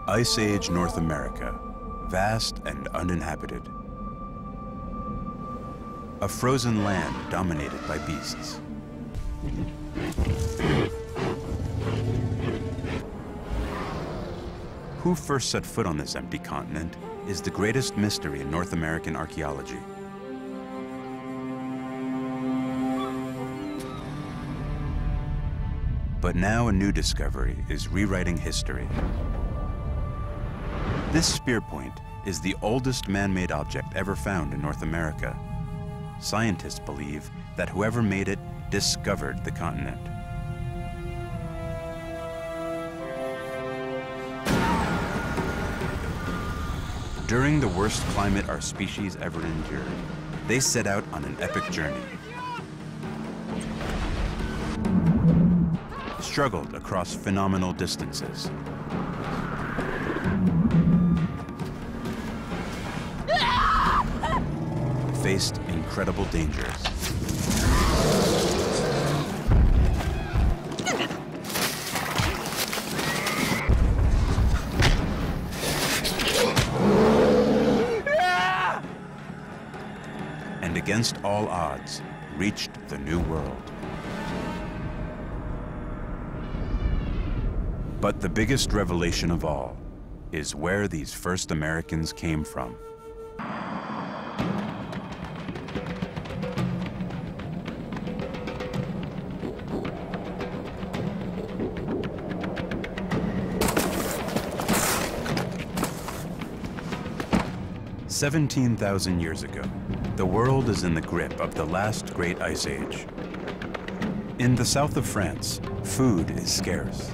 Ice Age North America, vast and uninhabited. A frozen land dominated by beasts. Who first set foot on this empty continent is the greatest mystery in North American archaeology. But now a new discovery is rewriting history. This spear point is the oldest man-made object ever found in North America. Scientists believe that whoever made it discovered the continent. During the worst climate our species ever endured, they set out on an epic journey. Struggled across phenomenal distances. Faced incredible dangers. And against all odds, reached the New World. But the biggest revelation of all is where these first Americans came from. "17,000 years ago, the world is in the grip of the last great ice age. In the south of France, food is scarce.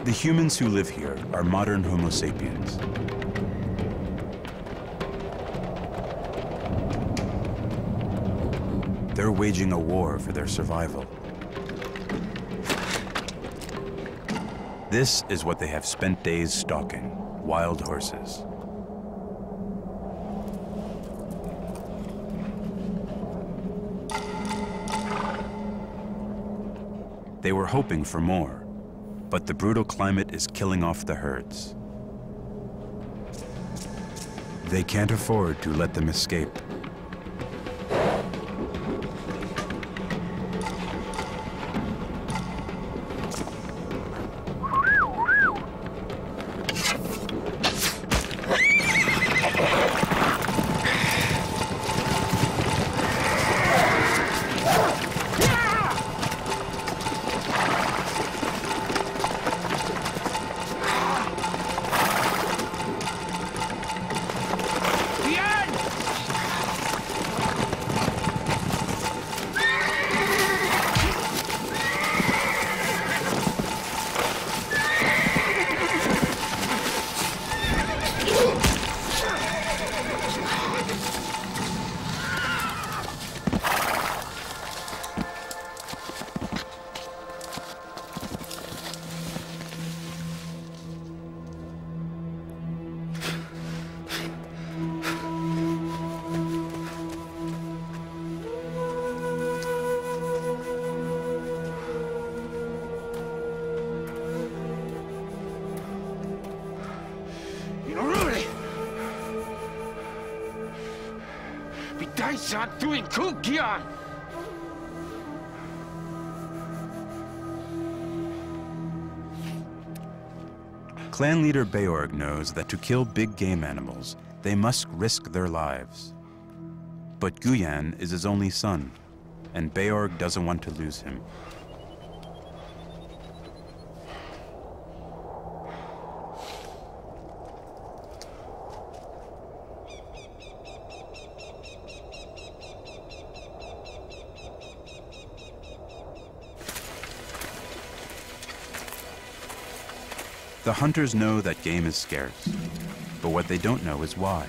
The humans who live here are modern Homo sapiens. They're waging a war for their survival. This is what they have spent days stalking: wild horses. They were hoping for more, but the brutal climate is killing off the herds. They can't afford to let them escape. Clan leader Beorg knows that to kill big game animals, they must risk their lives. But Guyan is his only son, and Beorg doesn't want to lose him. The hunters know that game is scarce, but what they don't know is why.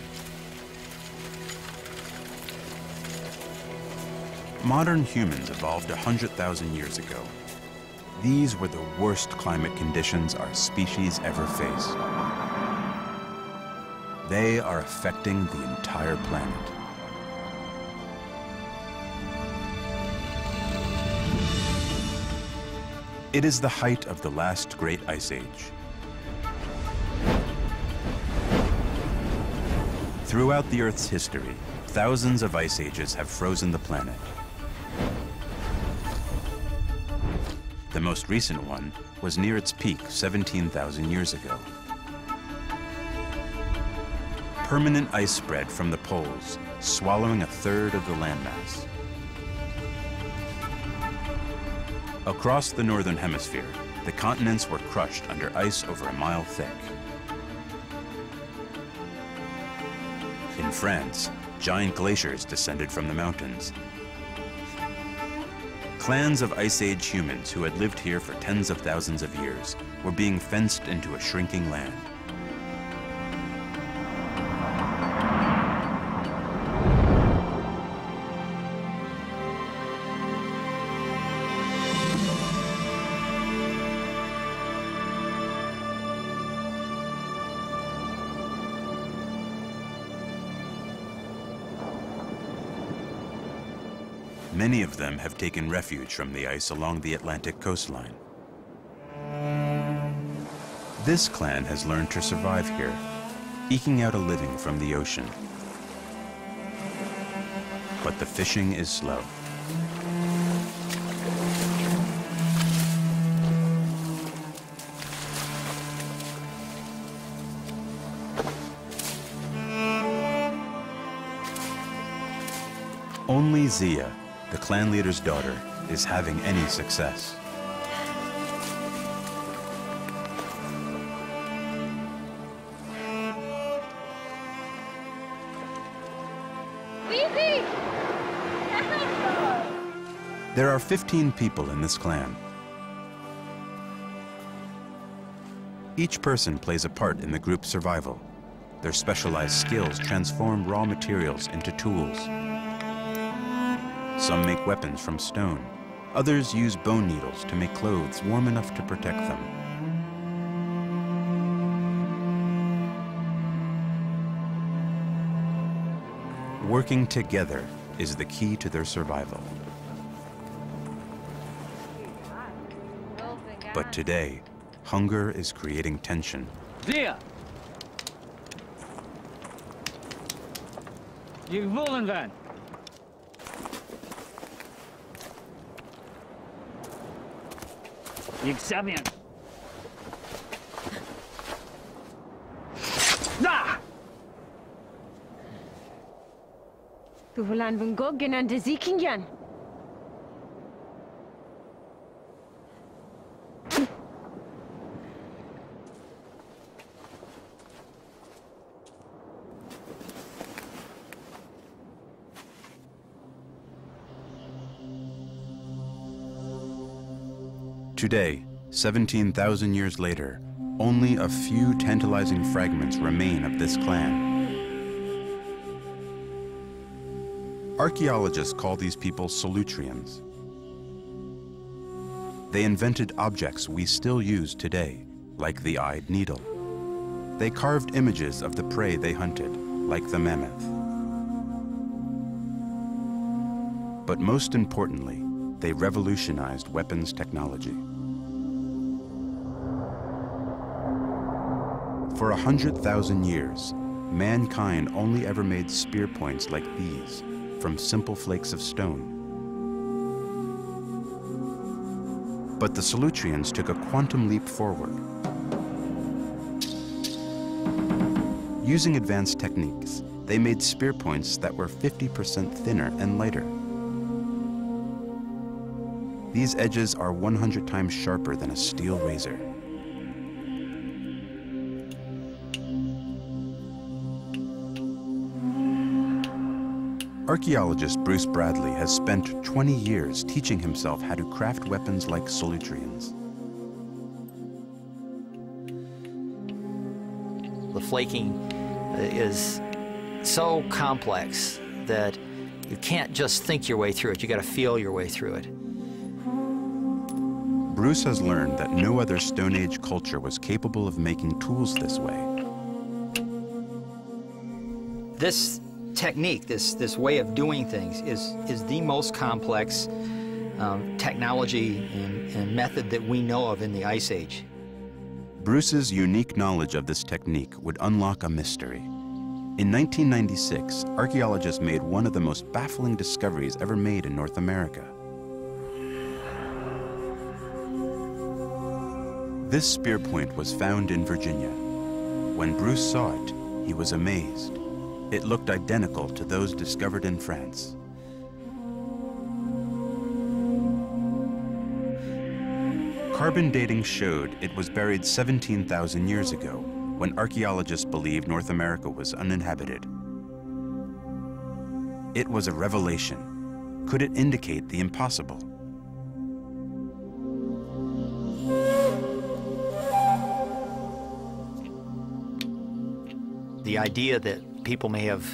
Modern humans evolved 100,000 years ago. These were the worst climate conditions our species ever faced. They are affecting the entire planet. It is the height of the last great ice age. Throughout the Earth's history, thousands of ice ages have frozen the planet. The most recent one was near its peak 17,000 years ago. Permanent ice spread from the poles, swallowing a third of the landmass. Across the northern hemisphere, the continents were crushed under ice over a mile thick. In France, giant glaciers descended from the mountains. Clans of Ice Age humans who had lived here for tens of thousands of years were being fenced into a shrinking land. Many of them have taken refuge from the ice along the Atlantic coastline. This clan has learned to survive here, eking out a living from the ocean. But the fishing is slow. Only Zia, the clan leader's daughter, is having any success. There are 15 people in this clan. Each person plays a part in the group's survival. Their specialized skills transform raw materials into tools. Some make weapons from stone. Others use bone needles to make clothes warm enough to protect them. Working together is the key to their survival. But today, hunger is creating tension. Zia! Je wollen werden. Ik Sabian. Da! Du volan van Gogh genannte Sikinjan. Today, 17,000 years later, only a few tantalizing fragments remain of this clan. Archaeologists call these people Solutreans. They invented objects we still use today, like the eyed needle. They carved images of the prey they hunted, like the mammoth. But most importantly, they revolutionized weapons technology. For 100,000 years, mankind only ever made spear points like these from simple flakes of stone. But the Solutreans took a quantum leap forward. Using advanced techniques, they made spear points that were 50% thinner and lighter. These edges are 100 times sharper than a steel razor. Archaeologist Bruce Bradley has spent 20 years teaching himself how to craft weapons like Solutreans. The flaking is so complex that you can't just think your way through it, you gotta feel your way through it. Bruce has learned that no other Stone Age culture was capable of making tools this way. This technique, this way of doing things is the most complex technology and method that we know of in the Ice Age. Bruce's unique knowledge of this technique would unlock a mystery. In 1996, archaeologists made one of the most baffling discoveries ever made in North America. This spear point was found in Virginia. When Bruce saw it, he was amazed. It looked identical to those discovered in France. Carbon dating showed it was buried 17,000 years ago, when archaeologists believed North America was uninhabited. It was a revelation. Could it indicate the impossible? The idea that people may have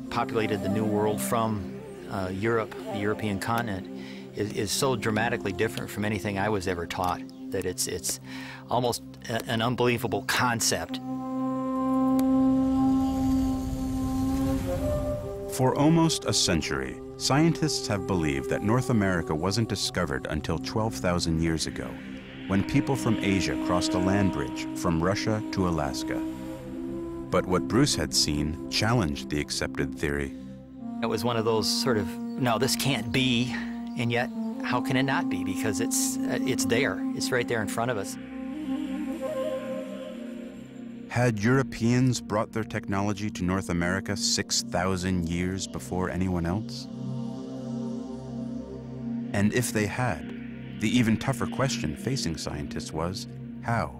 populated the New World from Europe, the European continent, is so dramatically different from anything I was ever taught that it's almost an unbelievable concept. For almost a century, scientists have believed that North America wasn't discovered until 12,000 years ago, when people from Asia crossed a land bridge from Russia to Alaska. But what Bruce had seen challenged the accepted theory. It was one of those sort of, no, this can't be, and yet, how can it not be? Because it's there. It's right there in front of us. Had Europeans brought their technology to North America 6,000 years before anyone else? And if they had, the even tougher question facing scientists was, how?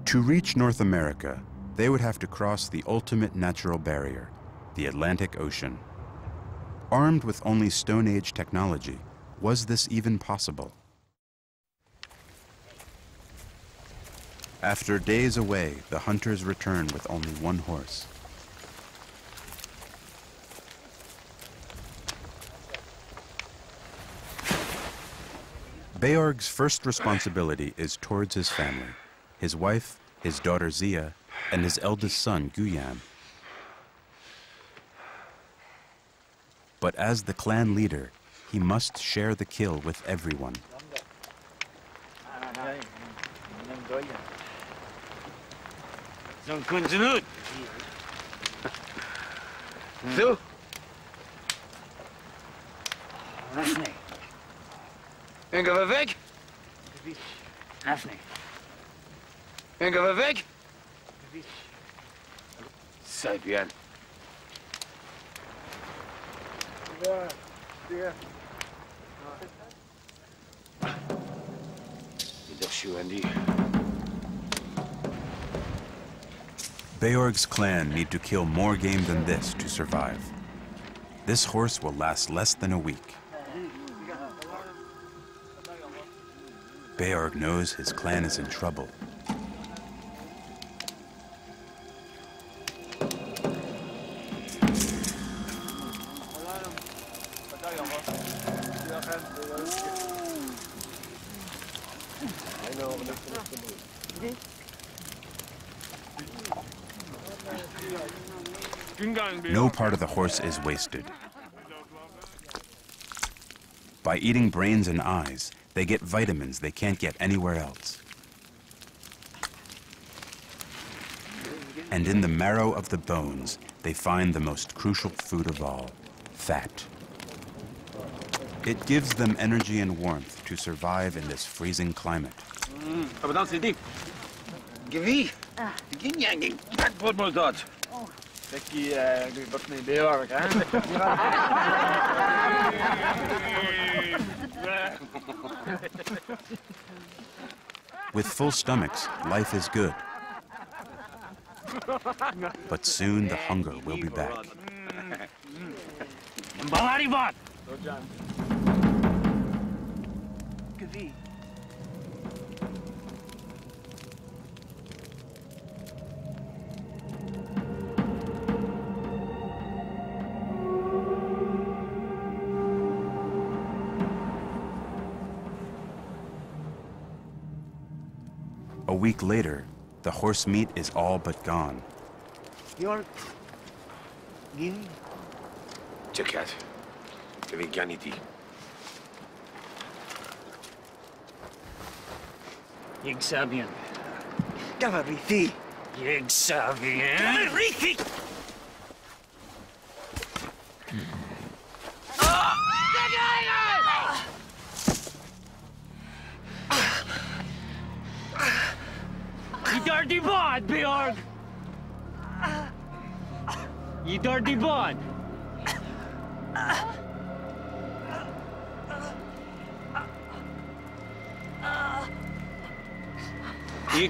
To reach North America, they would have to cross the ultimate natural barrier, the Atlantic Ocean. Armed with only Stone Age technology, was this even possible? After days away, the hunters return with only one horse. Beorg's first responsibility is towards his family, his wife, his daughter Zia, and his eldest son, Guyan. But as the clan leader, he must share the kill with everyone. Zo. En gaan we weg? En gaan we weg? Sai bien. Beorg's clan need to kill more game than this to survive. This horse will last less than a week. Beorg knows his clan is in trouble. No part of the horse is wasted. By eating brains and eyes, they get vitamins they can't get anywhere else. And in the marrow of the bones, they find the most crucial food of all, fat. It gives them energy and warmth to survive in this freezing climate. With full stomachs, life is good. But soon the hunger will be back. A week later, the horse meat is all but gone. Czekać. Wygianity. Ik Sabien. Gavarithi. Xavier. Ricky! You dirty bot, Bjorg! You dirty bot!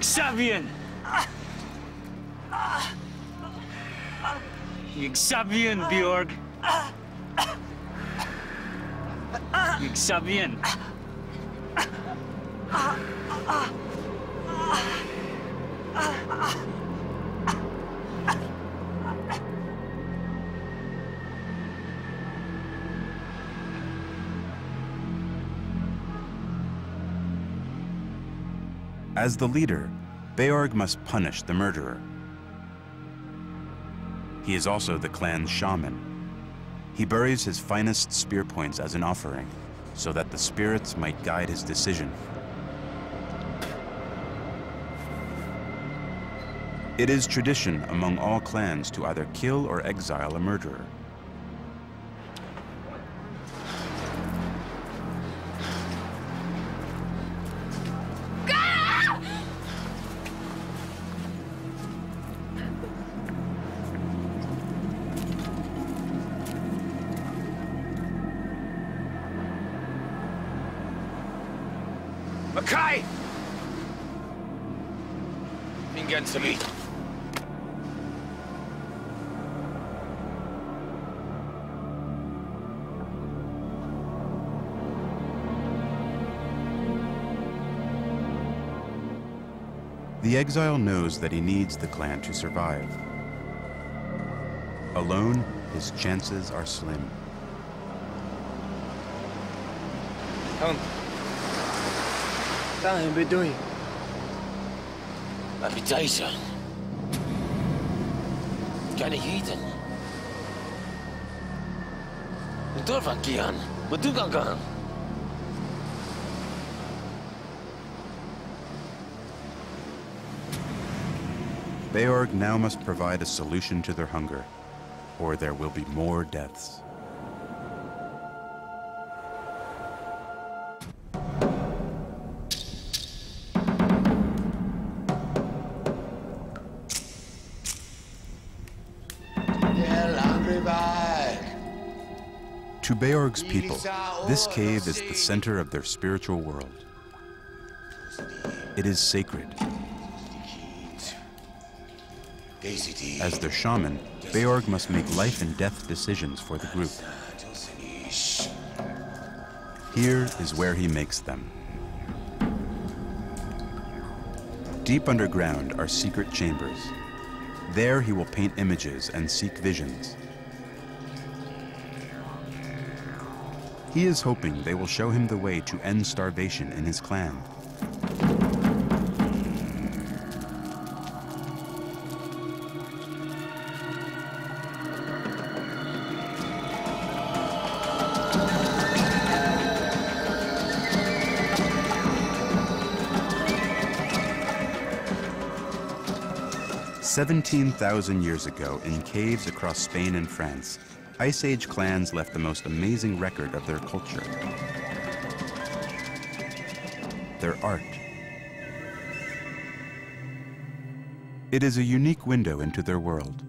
Xavier! Xavier, Bjorg! Xavier! As the leader, Beorg must punish the murderer. He is also the clan's shaman. He buries his finest spear points as an offering, so that the spirits might guide his decision. It is tradition among all clans to either kill or exile a murderer. Mackay! Ingen zu mir. The exile knows that he needs the clan to survive. Alone, his chances are slim. What are doing? Appetizer. Kan ik eten? Ik durf aan gaan. Wat doe ik aan gaan? Beorg now must provide a solution to their hunger, or there will be more deaths. To Beorg's people, this cave is the center of their spiritual world. It is sacred. As their shaman, Beorg must make life and death decisions for the group. Here is where he makes them. Deep underground are secret chambers. There he will paint images and seek visions. He is hoping they will show him the way to end starvation in his clan. "17,000 years ago, in caves across Spain and France, Ice Age clans left the most amazing record of their culture. Their art. It is a unique window into their world.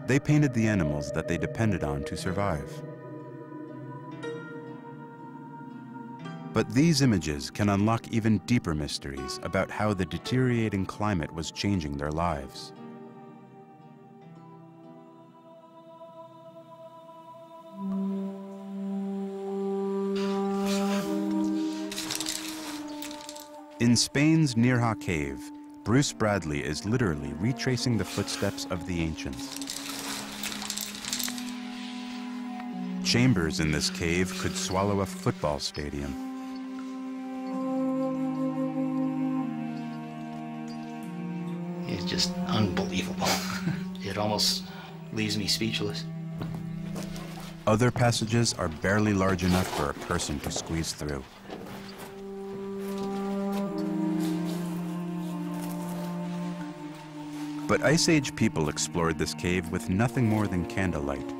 They painted the animals that they depended on to survive. But these images can unlock even deeper mysteries about how the deteriorating climate was changing their lives. In Spain's Nirja Cave, Bruce Bradley is literally retracing the footsteps of the ancients. Chambers in this cave could swallow a football stadium. It's just unbelievable. It almost leaves me speechless. Other passages are barely large enough for a person to squeeze through. But Ice Age people explored this cave with nothing more than candlelight.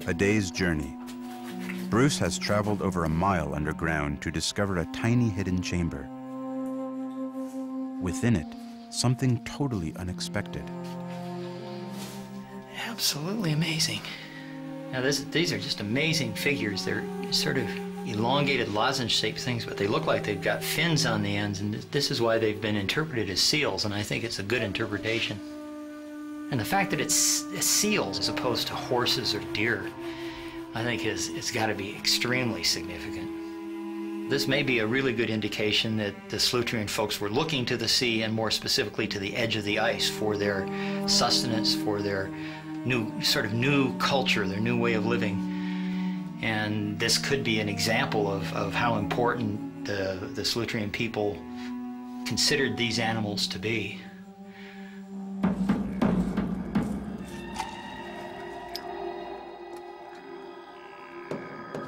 A day's journey. Bruce has traveled over a mile underground to discover a tiny hidden chamber. Within it, something totally unexpected. Absolutely amazing. Now these are just amazing figures. They're sort of elongated lozenge-shaped things, but they look like they've got fins on the ends, and this is why they've been interpreted as seals, and I think it's a good interpretation. And the fact that it's seals as opposed to horses or deer, I think it's got to be extremely significant. This may be a really good indication that the Slutrian folks were looking to the sea, and more specifically to the edge of the ice, for their sustenance, for their new culture, their new way of living. And this could be an example of how important the Slutrian people considered these animals to be.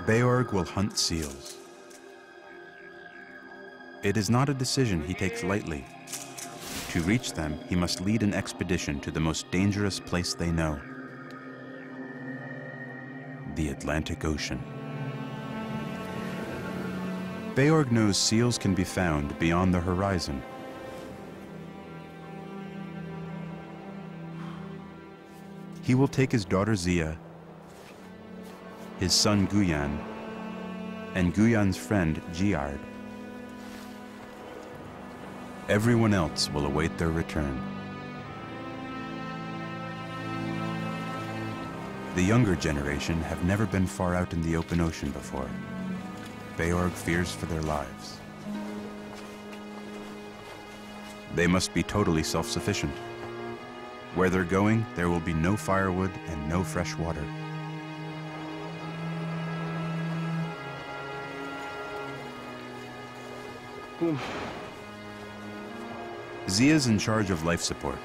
Beorg will hunt seals. It is not a decision he takes lightly. To reach them, he must lead an expedition to the most dangerous place they know: the Atlantic Ocean. Beorg knows seals can be found beyond the horizon. He will take his daughter Zia, his son Guyan, and Guyan's friend Giard. Everyone else will await their return. The younger generation have never been far out in the open ocean before. Beorg fears for their lives. They must be totally self-sufficient. Where they're going, there will be no firewood and no fresh water. Zia's in charge of life support.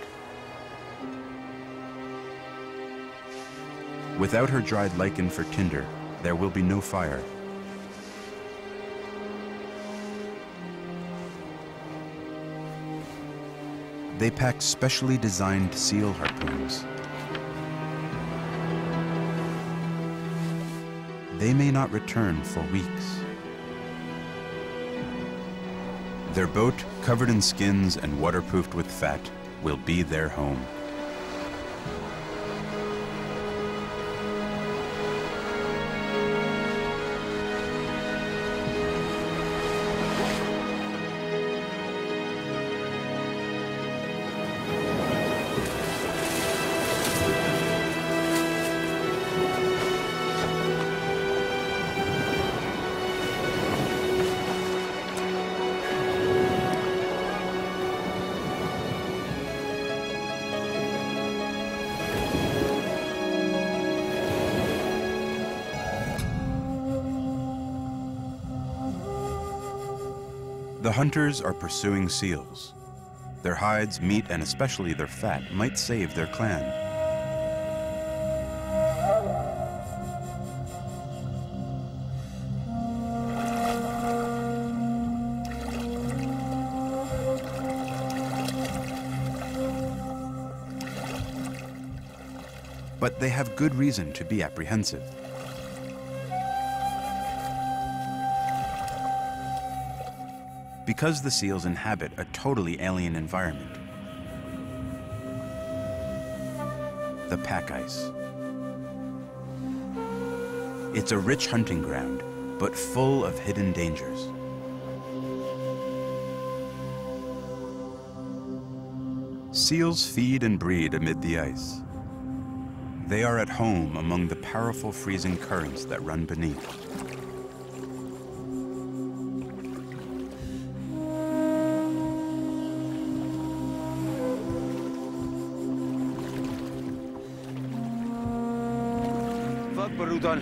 Without her dried lichen for tinder, there will be no fire. They pack specially designed seal harpoons. They may not return for weeks. Their boat, covered in skins and waterproofed with fat, will be their home. The hunters are pursuing seals. Their hides, meat, and especially their fat might save their clan. But they have good reason to be apprehensive. Because the seals inhabit a totally alien environment. The pack ice. It's a rich hunting ground, but full of hidden dangers. Seals feed and breed amid the ice. They are at home among the powerful freezing currents that run beneath. Barudon,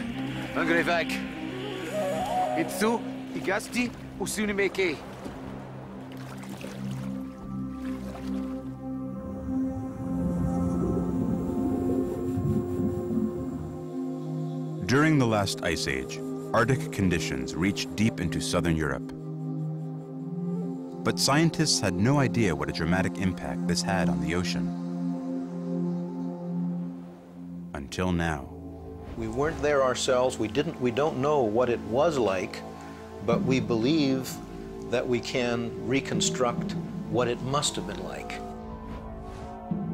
ang grevek. Itsu, igasti, usunimeke. During the last ice age, Arctic conditions reached deep into southern Europe. But scientists had no idea what a dramatic impact this had on the ocean. Until now. We weren't there ourselves. We don't know what it was like, but we believe that we can reconstruct what it must have been like.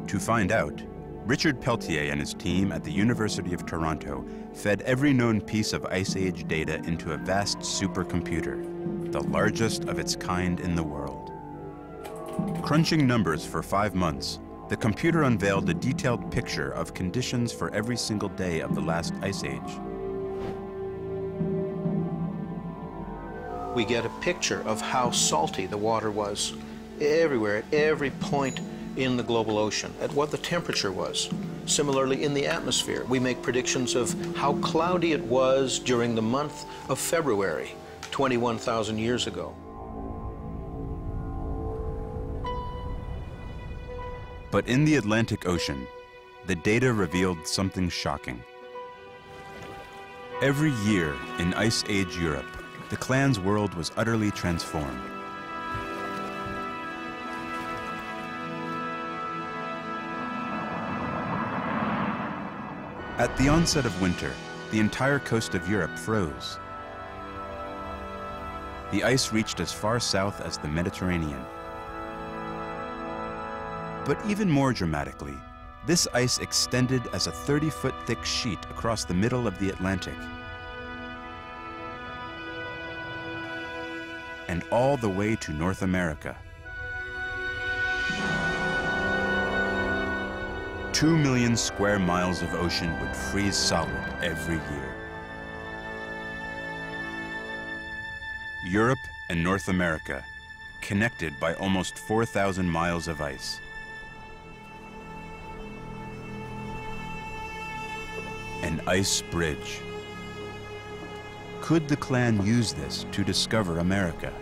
To find out, Richard Peltier and his team at the University of Toronto fed every known piece of Ice Age data into a vast supercomputer, the largest of its kind in the world. Crunching numbers for 5 months, the computer unveiled a detailed picture of conditions for every single day of the last Ice Age. We get a picture of how salty the water was everywhere, at every point in the global ocean, at what the temperature was. Similarly, in the atmosphere, we make predictions of how cloudy it was during the month of February, 21,000 years ago. But in the Atlantic Ocean, the data revealed something shocking. Every year in Ice Age Europe, the clan's world was utterly transformed. At the onset of winter, the entire coast of Europe froze. The ice reached as far south as the Mediterranean. But even more dramatically, this ice extended as a 30-foot thick sheet across the middle of the Atlantic. And all the way to North America. 2 million square miles of ocean would freeze solid every year. Europe and North America, connected by almost 4,000 miles of ice. An ice bridge. Could the clan use this to discover America?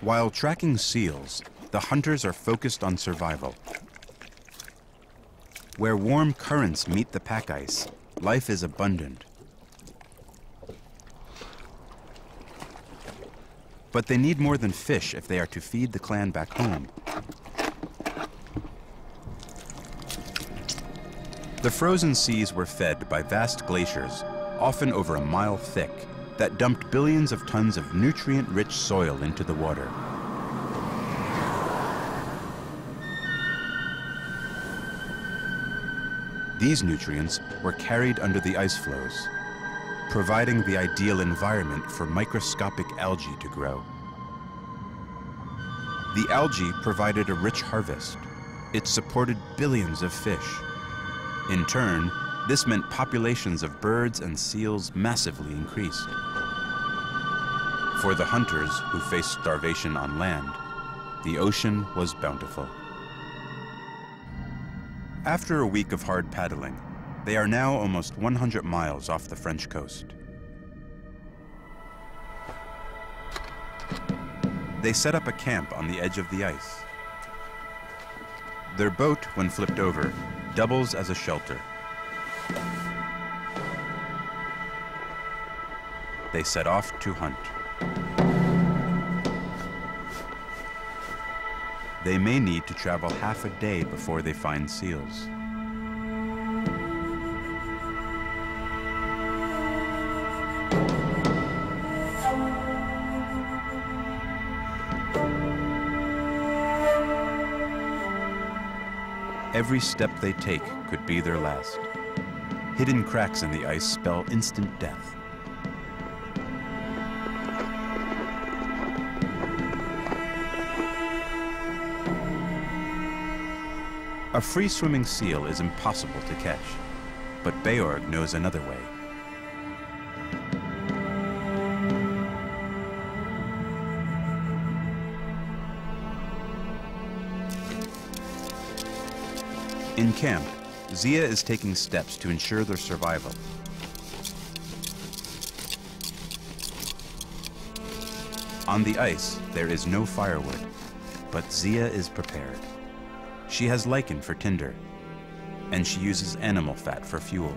While tracking seals, the hunters are focused on survival. Where warm currents meet the pack ice, life is abundant. But they need more than fish if they are to feed the clan back home. The frozen seas were fed by vast glaciers, often over a mile thick, that dumped billions of tons of nutrient-rich soil into the water. These nutrients were carried under the ice floes, providing the ideal environment for microscopic algae to grow. The algae provided a rich harvest. It supported billions of fish. In turn, this meant populations of birds and seals massively increased. For the hunters who faced starvation on land, the ocean was bountiful. After a week of hard paddling, they are now almost 100 miles off the French coast. They set up a camp on the edge of the ice. Their boat, when flipped over, doubles as a shelter. They set off to hunt. They may need to travel half a day before they find seals. Every step they take could be their last. Hidden cracks in the ice spell instant death. A free-swimming seal is impossible to catch, but Beorg knows another way. In camp, Zia is taking steps to ensure their survival. On the ice, there is no firewood, But Zia is prepared. She has lichen for tinder, and she uses animal fat for fuel.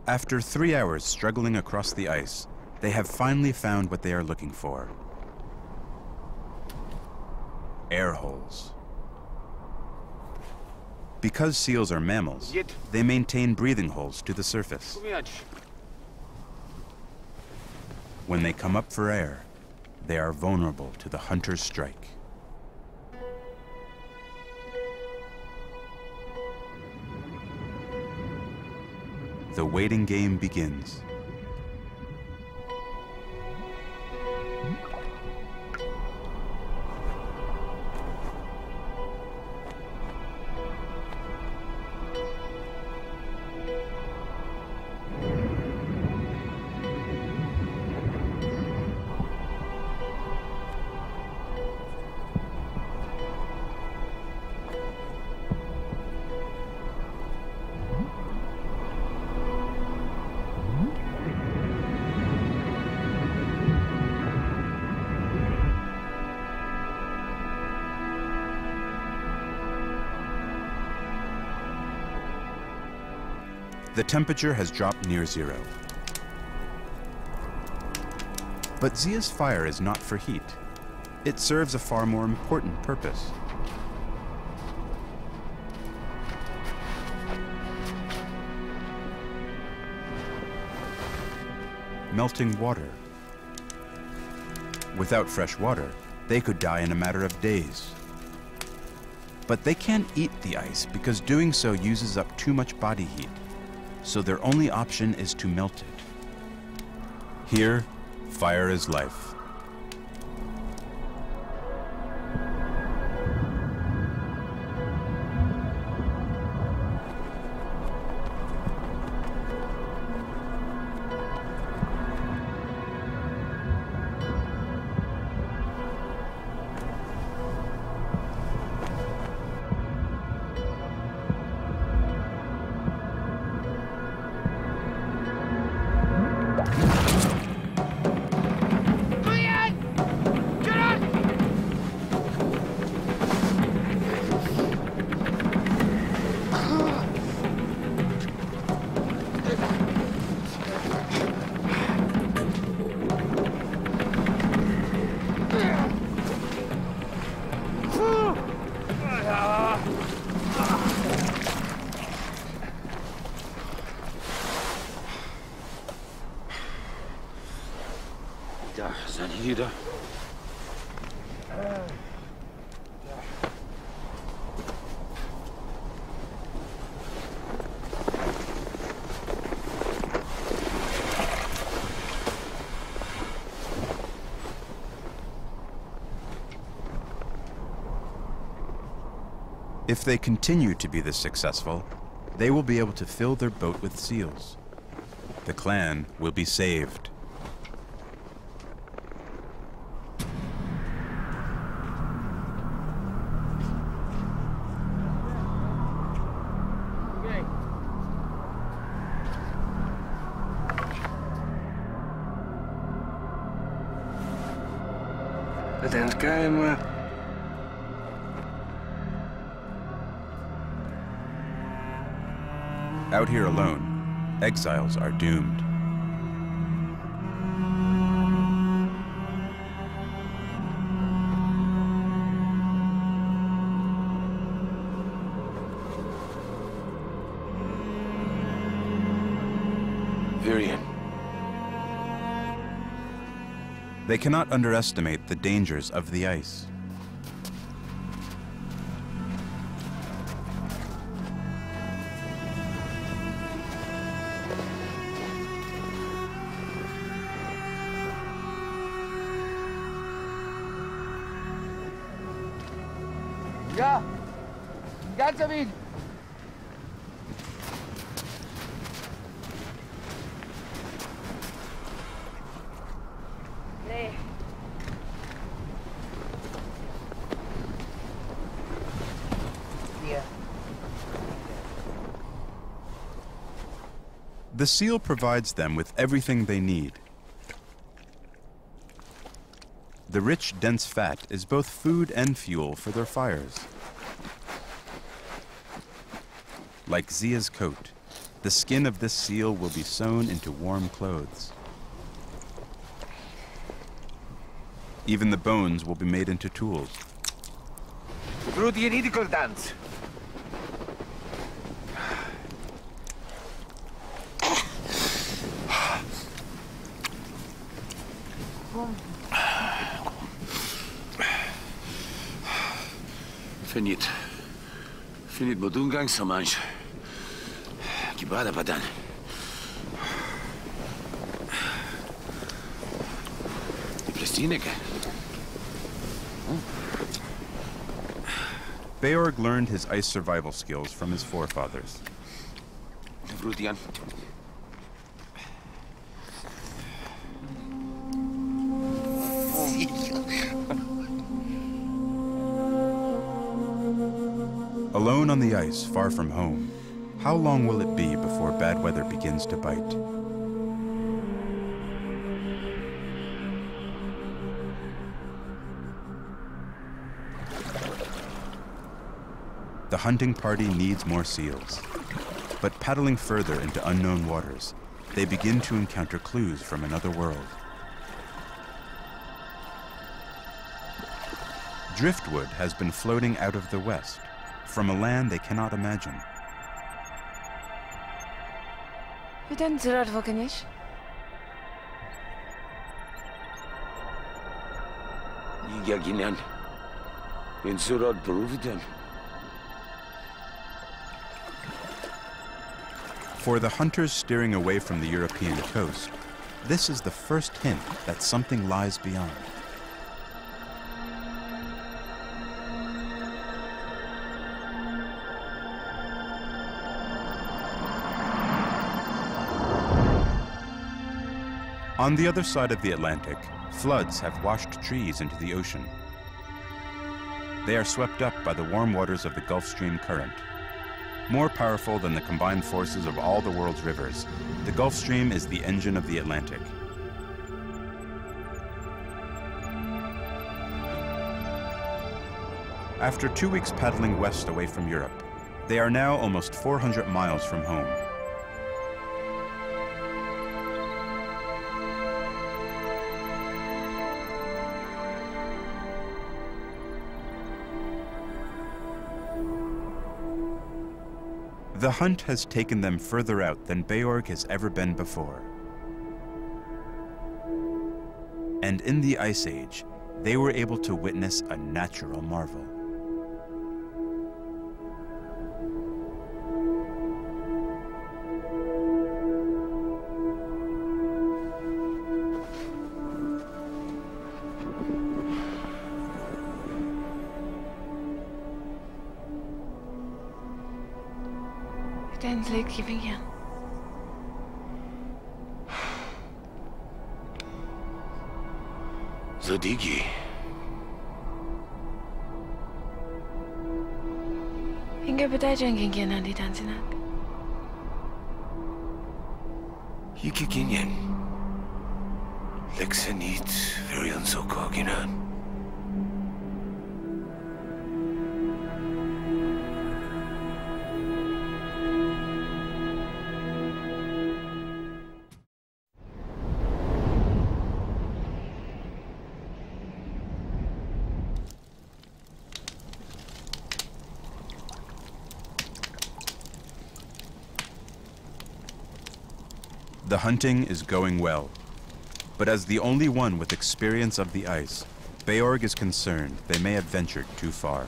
After 3 hours struggling across the ice, they have finally found what they are looking for. Air holes. Because seals are mammals, they maintain breathing holes to the surface. When they come up for air, they are vulnerable to the hunter's strike. The waiting game begins. The temperature has dropped near zero. But Zia's fire is not for heat. It serves a far more important purpose. Melting water. Without fresh water, they could die in a matter of days. But they can't eat the ice because doing so uses up too much body heat. So their only option is to melt it. Here, fire is life. If they continue to be this successful, they will be able to fill their boat with seals. The clan will be saved. Out here alone, exiles are doomed. Virian. They cannot underestimate the dangers of the ice. Ja, ganz am ihn. Nee. The seal provides them with everything they need. The rich, dense fat is both food and fuel for their fires. Like Zia's coat, the skin of this seal will be sewn into warm clothes. Even the bones will be made into tools. Through the identical dance. Finit bodungang samanj. Kibada badan. Beorg learned his ice survival skills from his forefathers. Alone on the ice, far from home, how long will it be before bad weather begins to bite? The hunting party needs more seals. But paddling further into unknown waters, they begin to encounter clues from another world. Driftwood has been floating out of the west, from a land they cannot imagine. Witam Zurad Vokanish. Yigaginan. In Zurad Peruvidan. For the hunters steering away from the European coast, this is the first hint that something lies beyond. On the other side of the Atlantic, floods have washed trees into the ocean. They are swept up by the warm waters of the Gulf Stream current. More powerful than the combined forces of all the world's rivers, the Gulf Stream is the engine of the Atlantic. After 2 weeks paddling west away from Europe, they are now almost 400 miles from home. The hunt has taken them further out than Beorg has ever been before. And in the Ice Age, they were able to witness a natural marvel. Uiteindelijk giving you. Zadigi. Hingga betajan genggian di tansinak. Yikiginyan. Lexenit varian sokoginan. The hunting is going well, but as the only one with experience of the ice, Beorg is concerned they may have ventured too far.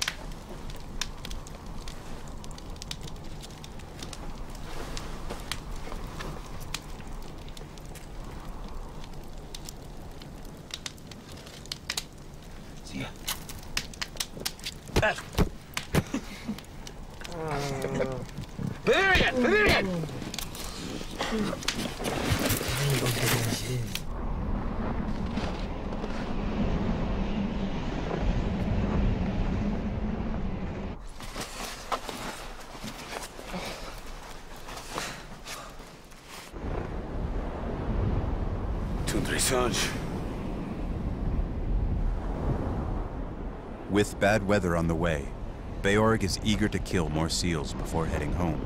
Zia. Bavarian! Dressage. With bad weather on the way, Beorg is eager to kill more seals before heading home.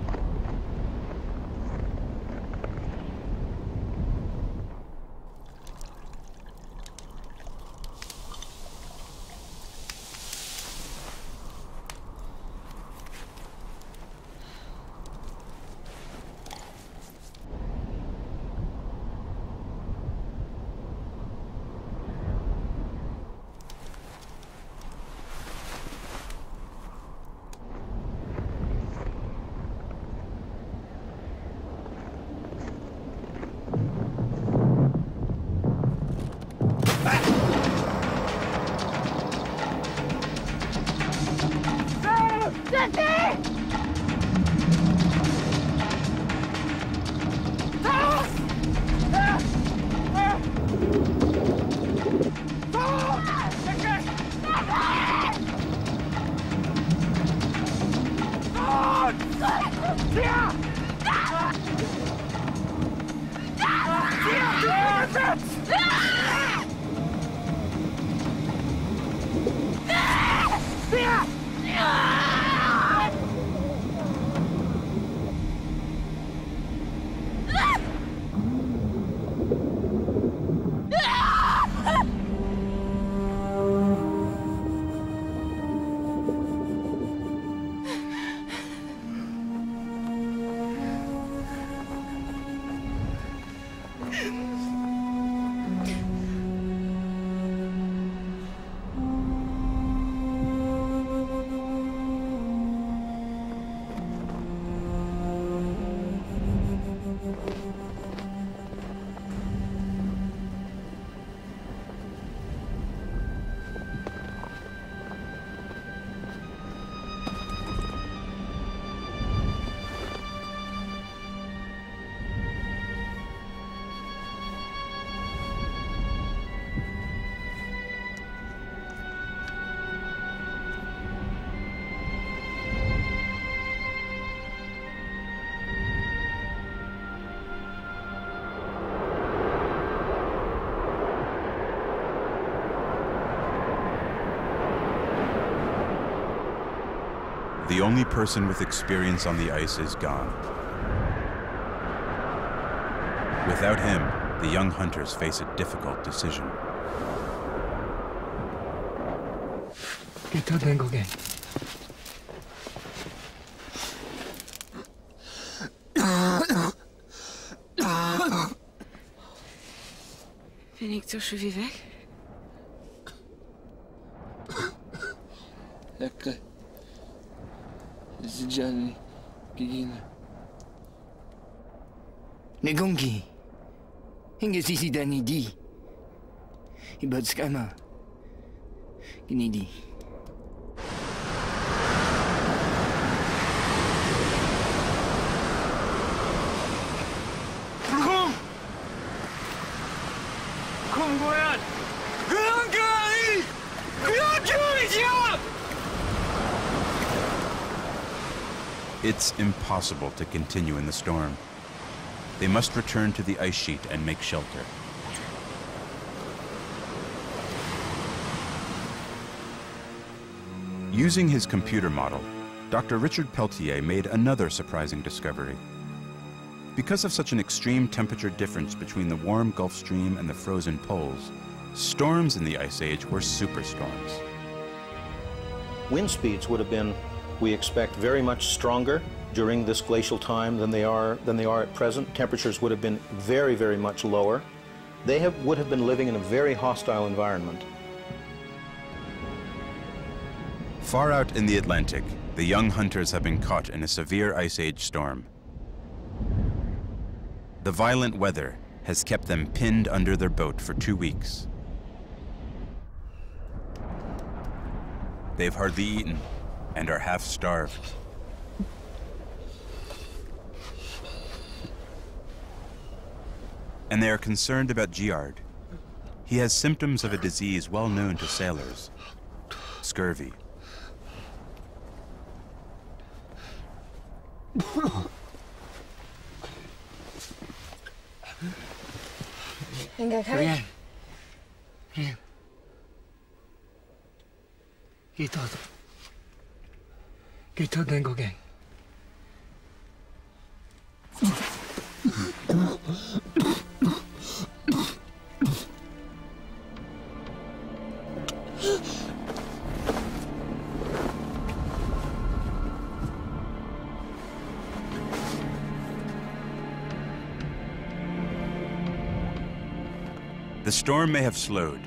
The only person with experience on the ice is gone. Without him, the young hunters face a difficult decision. Ben ik toch zo weer weg? Lekker. Zijani. Gigina. Negongi. Hinga sisi dani di. Ibad skama. Ginidi. Kom goyan! Hungary! It's impossible to continue in the storm. They must return to the ice sheet and make shelter. Using his computer model, Dr. Richard Peltier made another surprising discovery. Because of such an extreme temperature difference between the warm Gulf Stream and the frozen poles, storms in the Ice Age were superstorms. Wind speeds would have been, we expect, very much stronger during this glacial time than they are at present. Temperatures would have been very, very much lower. They would have been living in a very hostile environment. Far out in the Atlantic, the young hunters have been caught in a severe Ice Age storm. The violent weather has kept them pinned under their boat for 2 weeks. They've hardly eaten and are half starved. And they are concerned about Giard. He has symptoms of a disease well known to sailors, scurvy. Hänga kvar. Rian. Rian. Get todo den go gang. The storm may have slowed,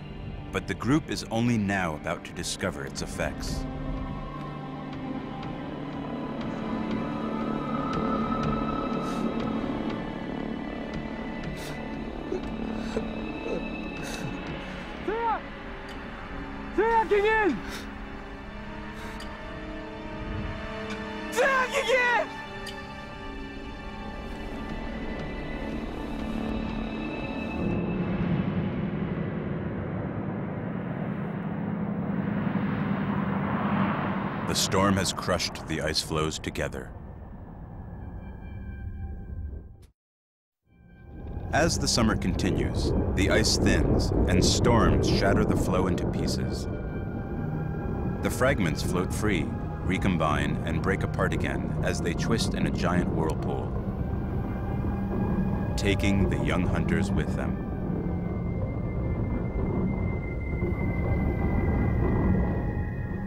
but the group is only now about to discover its effects. The storm has crushed the ice floes together. As the summer continues, the ice thins and storms shatter the floe into pieces. The fragments float free, recombine, and break apart again as they twist in a giant whirlpool, taking the young hunters with them.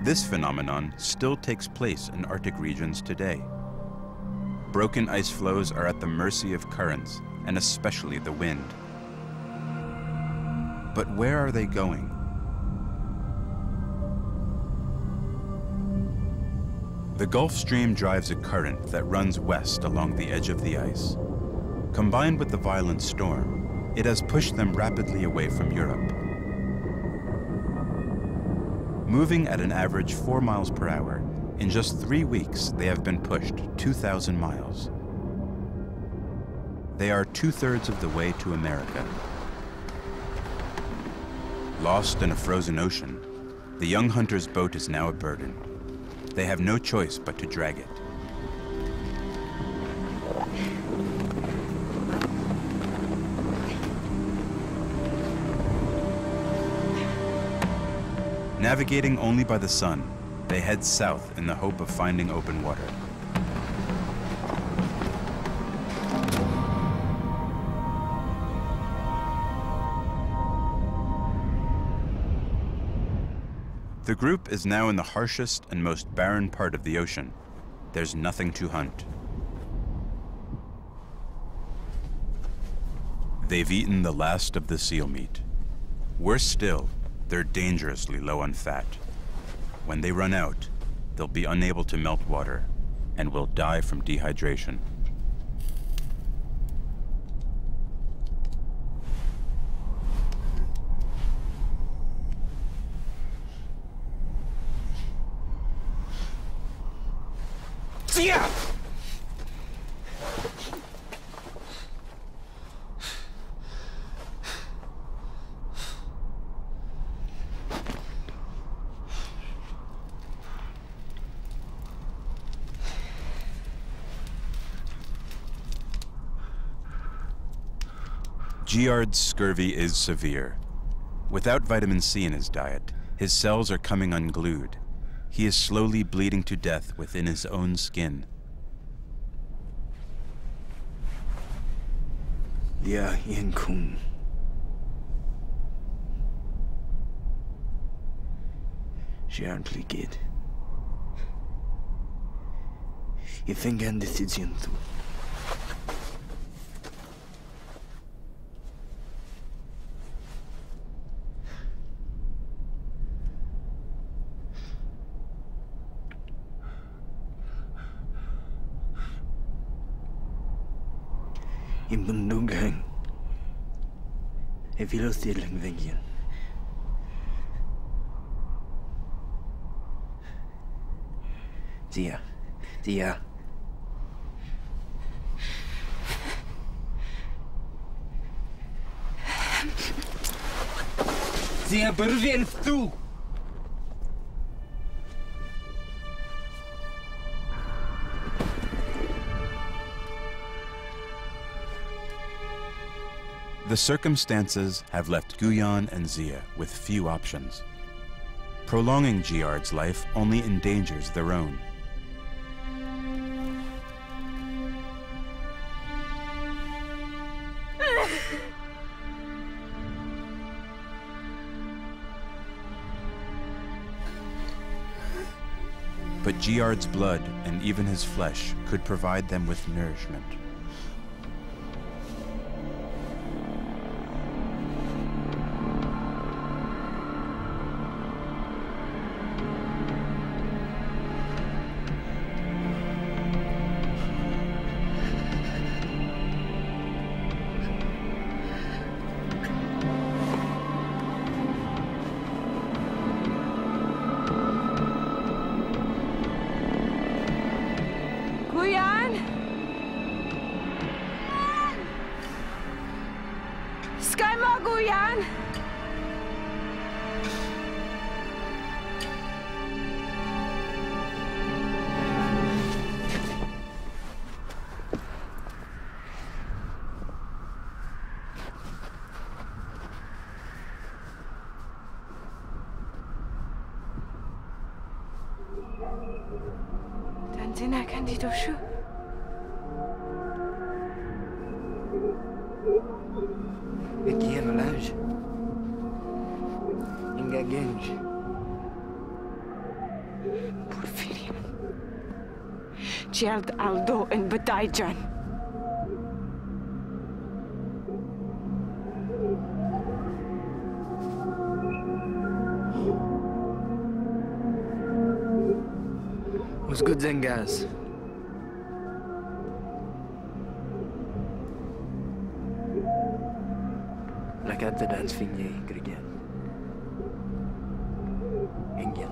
This phenomenon still takes place in Arctic regions today. Broken ice floes are at the mercy of currents, and especially the wind. But where are they going? The Gulf Stream drives a current that runs west along the edge of the ice. Combined with the violent storm, it has pushed them rapidly away from Europe. Moving at an average 4 miles per hour, in just 3 weeks, they have been pushed 2,000 miles. They are 2/3 of the way to America. Lost in a frozen ocean, the young hunter's boat is now a burden. They have no choice but to drag it. Navigating only by the sun, they head south in the hope of finding open water. The group is now in the harshest and most barren part of the ocean. There's nothing to hunt. They've eaten the last of the seal meat. Worse still, they're dangerously low on fat. When they run out, they'll be unable to melt water and will die from dehydration. Yeah! Giard's scurvy is severe. Without vitamin C in his diet, his cells are coming unglued. He is slowly bleeding to death within his own skin. Ja, Ian Kuhn. Gently, kid. You think I'm decision too. In Bundugang, if you lost the Langvengian. Tia. Tia, Peruvian stew! The circumstances have left Guyan and Zia with few options. Prolonging Giard's life only endangers their own. But Giard's blood and even his flesh could provide them with nourishment. Aqui é no Lange. Engaguenge. Porfirio. Giard Aldo and Badaijan. Os good Zengas. Lakat the dance finye, Grigian. Indian.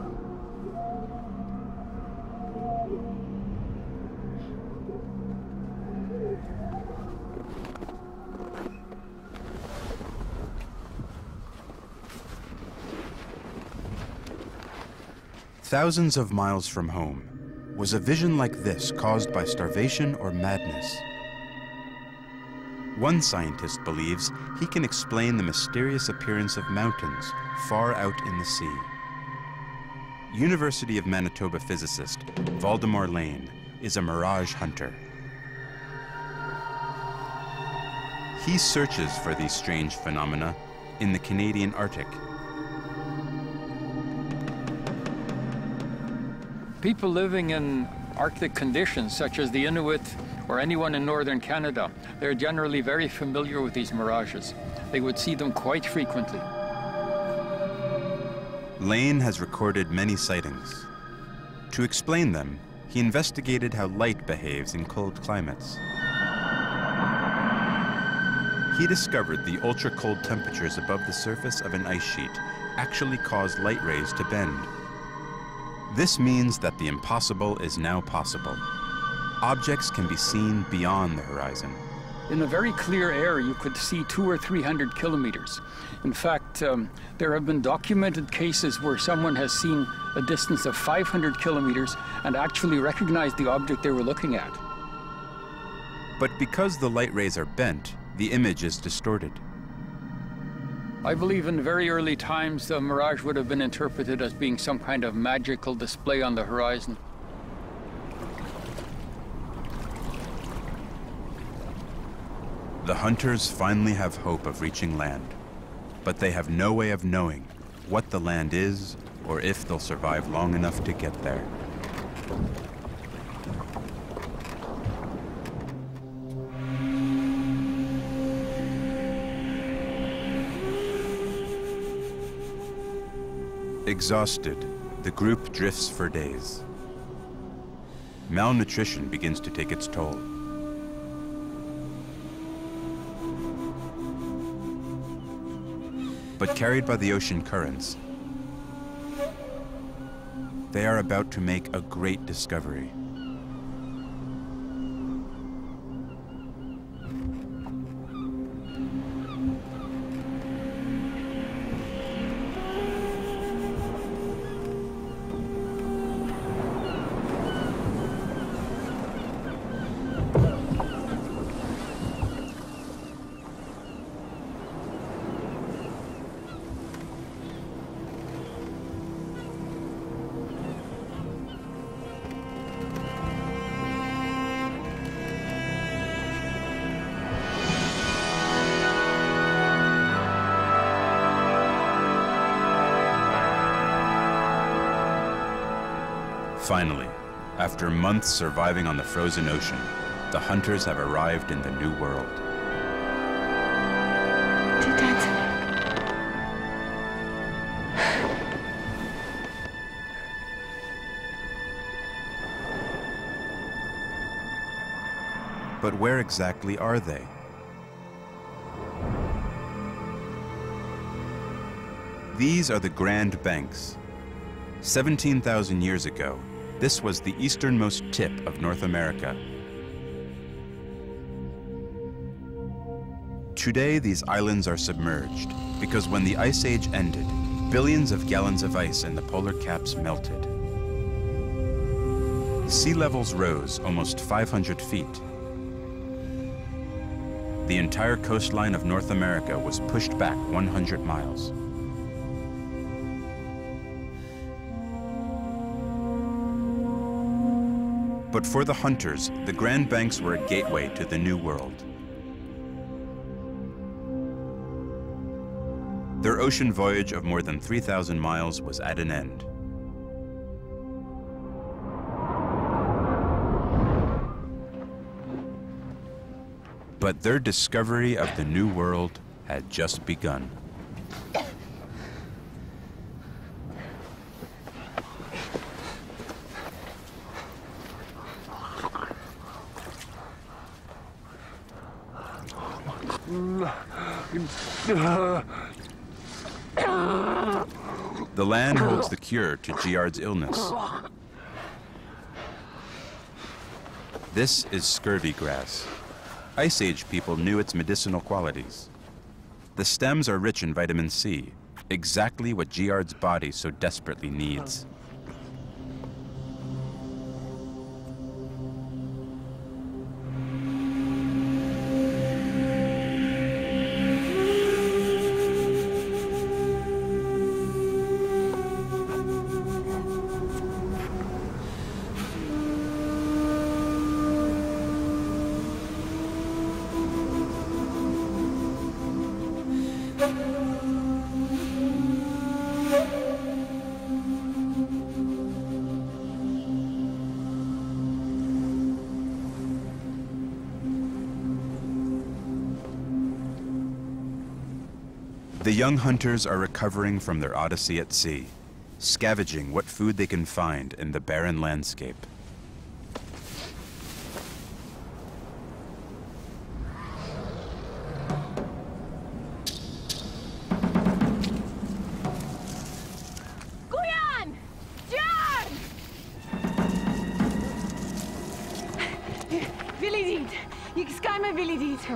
Thousands of miles from home, was a vision like this caused by starvation or madness? One scientist believes he can explain the mysterious appearance of mountains far out in the sea. University of Manitoba physicist Valdemar Lane is a mirage hunter. He searches for these strange phenomena in the Canadian Arctic. People living in Arctic conditions, such as the Inuit or anyone in northern Canada, they're generally very familiar with these mirages. They would see them quite frequently. Lane has recorded many sightings. To explain them, he investigated how light behaves in cold climates. He discovered the ultra-cold temperatures above the surface of an ice sheet actually cause light rays to bend. This means that the impossible is now possible. Objects can be seen beyond the horizon. In a very clear air, you could see 200 or 300 kilometers. In fact, there have been documented cases where someone has seen a distance of 500 kilometers and actually recognized the object they were looking at. But because the light rays are bent, the image is distorted. I believe in very early times, the mirage would have been interpreted as being some kind of magical display on the horizon. The hunters finally have hope of reaching land, but they have no way of knowing what the land is or if they'll survive long enough to get there. Exhausted, the group drifts for days. Malnutrition begins to take its toll. But carried by the ocean currents, they are about to make a great discovery. Finally, after months surviving on the frozen ocean, the hunters have arrived in the New World. But where exactly are they? These are the Grand Banks. 17,000 years ago, this was the easternmost tip of North America. Today, these islands are submerged because when the Ice Age ended, billions of gallons of ice in the polar caps melted. Sea levels rose almost 500 feet. The entire coastline of North America was pushed back 100 miles. But for the hunters, the Grand Banks were a gateway to the New World. Their ocean voyage of more than 3,000 miles was at an end. But their discovery of the New World had just begun. The land holds the cure to Giard's illness. This is scurvy grass. Ice Age people knew its medicinal qualities. The stems are rich in vitamin C, exactly what Giard's body so desperately needs. The young hunters are recovering from their odyssey at sea, scavenging what food they can find in the barren landscape. Guyan! Jan! Willi dit. Ik ska med Willi dit.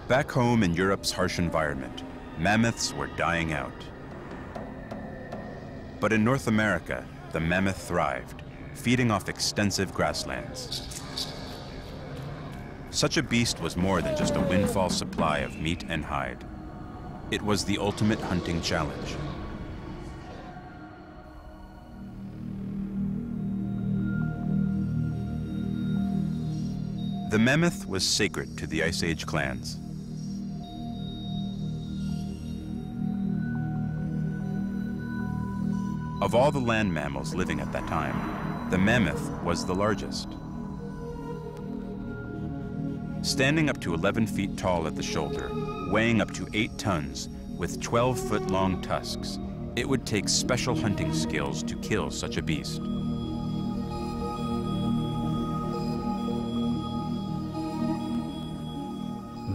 Back home in Europe's harsh environment, mammoths were dying out. But in North America, the mammoth thrived, feeding off extensive grasslands. Such a beast was more than just a windfall supply of meat and hide. It was the ultimate hunting challenge. The mammoth was sacred to the Ice Age clans. Of all the land mammals living at that time, the mammoth was the largest. Standing up to 11 feet tall at the shoulder, weighing up to 8 tons, with 12-foot-long tusks, it would take special hunting skills to kill such a beast.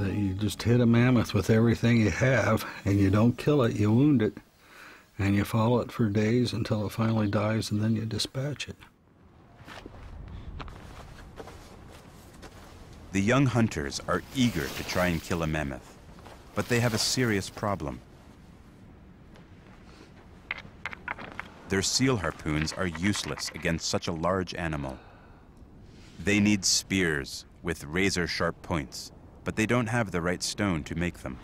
You just hit a mammoth with everything you have, and you don't kill it, you wound it. And you follow it for days until it finally dies, and then you dispatch it. The young hunters are eager to try and kill a mammoth, but they have a serious problem. Their seal harpoons are useless against such a large animal. They need spears with razor-sharp points, but they don't have the right stone to make them.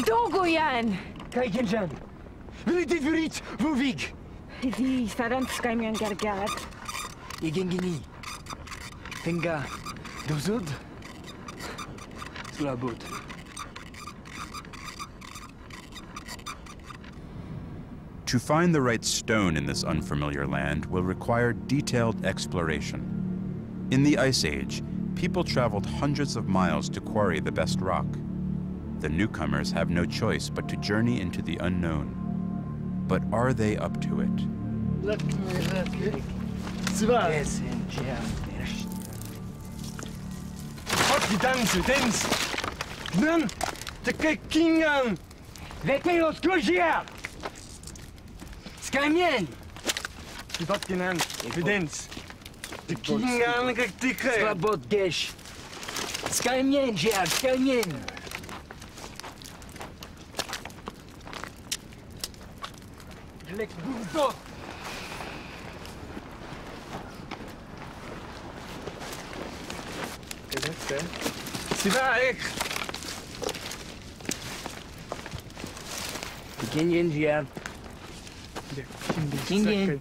Dogo yan! Kijk eens aan. Wil je dit weer iets, Vuvig? Die sarang skami ang gargat. Igen gini. Tenga. Dozud. Slabut. To find the right stone in this unfamiliar land will require detailed exploration. In the Ice Age, people traveled hundreds of miles to quarry the best rock. The newcomers have no choice but to journey into the unknown. But are they up to it? Skamian! Die wat genannt, evidens. De kingan gektikke. Slabot gesh. Skamian, ja, skamian. Gelek boedot. Siva ik. De kingan, ja. Kingan.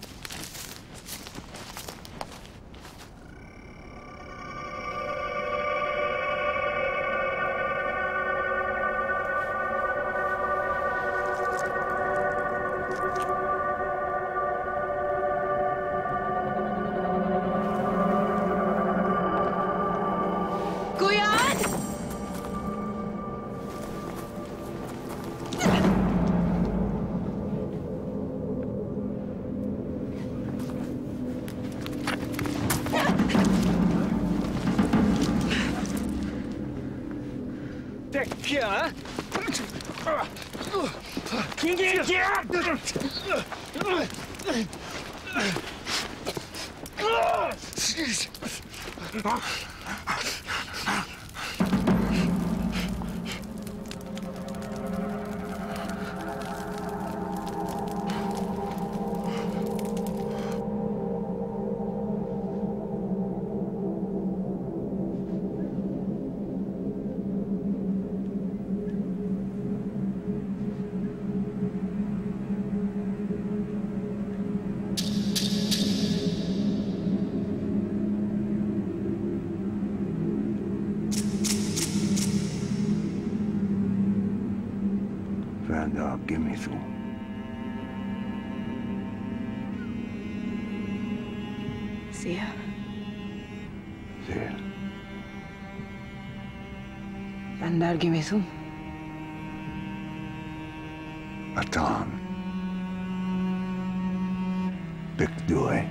Give me through. See ya. See ya. Vandar gimesu. Atan. Bikdue.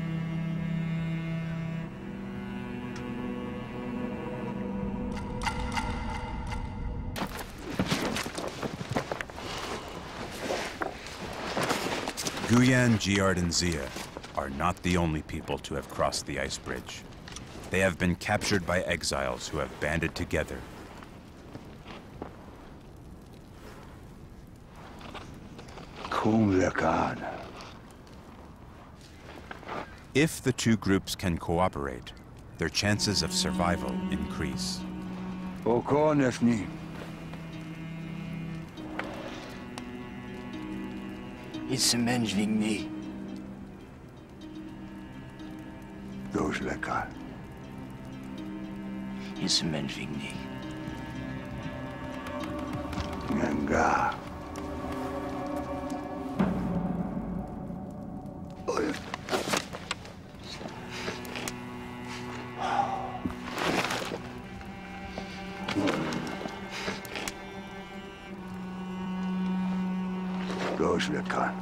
Guyan, Giard, and Zia are not the only people to have crossed the ice bridge. They have been captured by exiles who have banded together. If the two groups can cooperate, their chances of survival increase. It's a mensch wegen me. Those lekar. It's a mensch wegen me. Nganga. Those lekar.